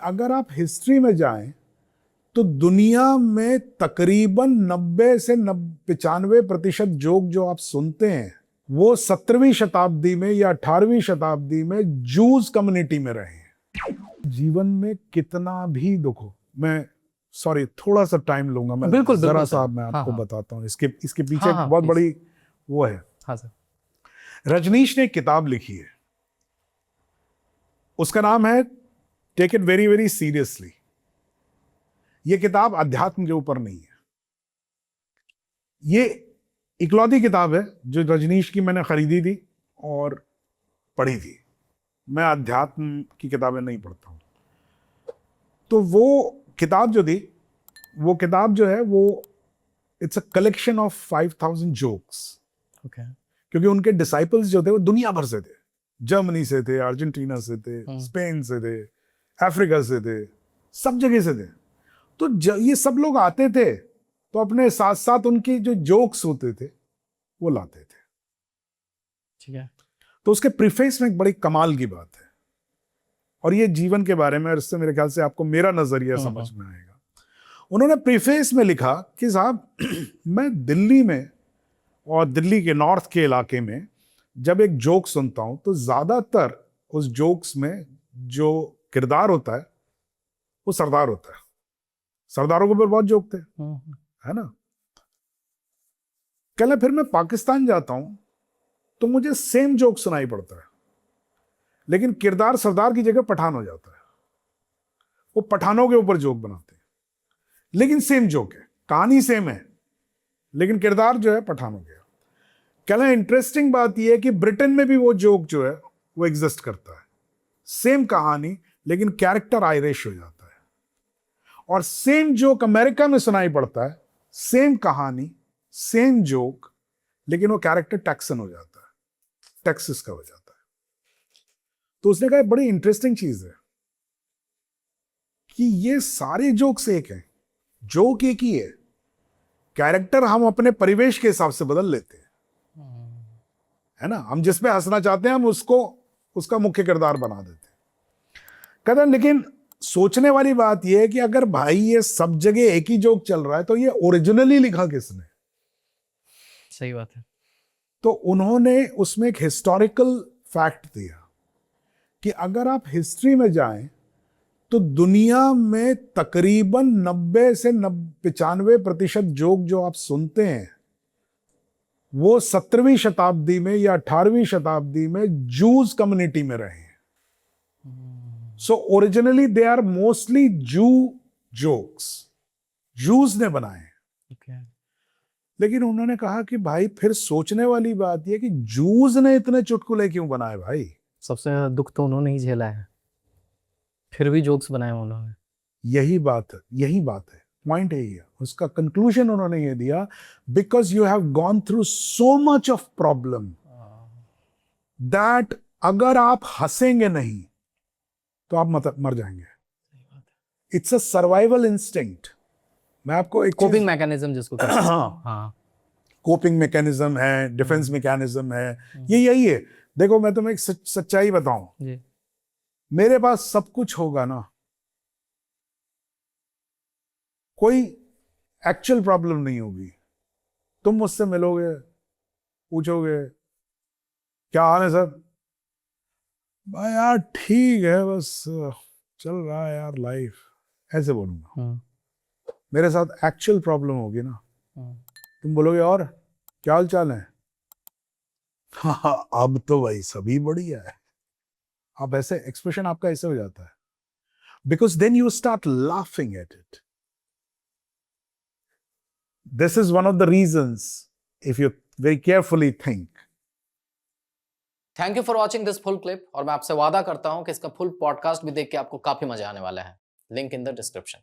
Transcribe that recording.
अगर आप हिस्ट्री में जाएं तो दुनिया में तकरीबन 90 से 95% जोक जो आप सुनते हैं वो 17वीं शताब्दी में या 18वीं शताब्दी में जूस कम्युनिटी में रहे हैं। जीवन में कितना भी दुख हो, मैं सॉरी थोड़ा सा टाइम लूंगा, मैं बिल्कुल जरा बिल्कुल सा मैं आपको हाँ, बताता हूँ। इसके पीछे हाँ, बहुत please। बड़ी वो है। हाँ सर। रजनीश ने एक किताब लिखी है, उसका नाम है take it very very seriously. ये किताब अध्यात्म के ऊपर नहीं है, ये इकलौती किताब है जो रजनीश की मैंने खरीदी थी और पढ़ी थी। मैं अध्यात्म की किताबें नहीं पढ़ता हूं। तो वो किताब जो थी, वो किताब जो है वो it's a collection of 5000 jokes. Okay. क्योंकि उनके डिसाइपल्स जो थे वो दुनिया भर से थे, जर्मनी से थे, अर्जेंटीना से थे, स्पेन से थे, अफ्रीका से थे, सब जगह से थे। तो ये सब लोग आते थे तो अपने साथ साथ उनकी जो जोक्स होते थे वो लाते थे। ठीक है। तो उसके प्रीफेस में एक बड़ी कमाल की बात है, और ये जीवन के बारे में, और इससे मेरे ख्याल से आपको मेरा नजरिया समझ में आएगा। उन्होंने प्रीफेस में लिखा कि साहब मैं दिल्ली में और दिल्ली के नॉर्थ के इलाके में जब एक जोक सुनता हूं तो ज्यादातर उस जोक्स में जो किरदार होता है वो सरदार होता है। सरदारों के ऊपर बहुत जोक थे, है ना। कल फिर मैं पाकिस्तान जाता हूं तो मुझे सेम जोक सुनाई पड़ता है, लेकिन किरदार सरदार की जगह पठान हो जाता है। वो पठानों के ऊपर जोक बनाते हैं, लेकिन सेम जोक है, कहानी सेम है, लेकिन किरदार जो है पठान हो गया। कहना इंटरेस्टिंग बात यह है कि ब्रिटेन में भी वो जोक जो है वो एग्जिस्ट करता है, सेम कहानी लेकिन कैरेक्टर आयरिश हो जाता है। और सेम जोक अमेरिका में सुनाई पड़ता है, सेम कहानी सेम जोक, लेकिन वो कैरेक्टर टैक्सन हो जाता है, टेक्सास का हो जाता है। तो उसने कहा बड़ी इंटरेस्टिंग चीज है कि ये सारे जोक्स एक हैं, जोक एक ही है, कैरेक्टर हम अपने परिवेश के हिसाब से बदल लेते हैं, है ना। हम जिस पे हंसना चाहते हैं हम उसको उसका मुख्य किरदार बना देते हैं। कहते हैं लेकिन सोचने वाली बात यह है कि अगर भाई ये सब जगह एक ही जोक चल रहा है तो ये ओरिजिनली लिखा किसने? सही बात है। तो उन्होंने उसमें एक हिस्टोरिकल फैक्ट दिया कि अगर आप हिस्ट्री में जाएं तो दुनिया में तकरीबन 90 से 95% जोक जो आप सुनते हैं वो 17वीं शताब्दी में या 18वीं शताब्दी में जूस कम्युनिटी में रहे हैं। So originally they are mostly Jew jokes, Jews ने बनाए हैं। okay. लेकिन उन्होंने कहा कि भाई फिर सोचने वाली बात यह कि जूस ने इतने चुटकुले क्यों बनाए भाई? सबसे ज्यादा दुख तो उन्होंने ही झेला है, फिर भी जोक्स बनाए उन्होंने। यही बात है, पॉइंट यही है। उसका कंक्लूजन उन्होंने ये दिया, because you have gone through so much of problem that अगर आप हंसेंगे नहीं तो आप मर जाएंगे। It's a survival instinct. मैं आपको एक कोपिंग मैकेनिज्म जिसको कहते हैं। हाँ, कोपिंग मैकेनिज्म है, डिफेंस मैकेनिज्म है, ये यही है। देखो मैं तुम्हें एक सच्चाई बताऊं जी। मेरे पास सब कुछ होगा ना, कोई एक्चुअल प्रॉब्लम नहीं होगी। तुम मुझसे मिलोगे, पूछोगे क्या हाल है सर, भाई यार ठीक है, बस चल रहा है यार लाइफ, ऐसे बोलूंगा। मेरे साथ एक्चुअल प्रॉब्लम होगी ना, तुम बोलोगे और क्या हाल चाल है, हाँ अब तो भाई सभी बढ़िया है। आप ऐसे एक्सप्रेशन आपका ऐसे हो जाता है, because then you start laughing at it. This is one of the reasons if you very carefully think. Thank you for watching this full clip, और मैं आपसे वादा करता हूं कि इसका फुल पॉडकास्ट भी देख के आपको काफी मजा आने वाला है। Link in the description.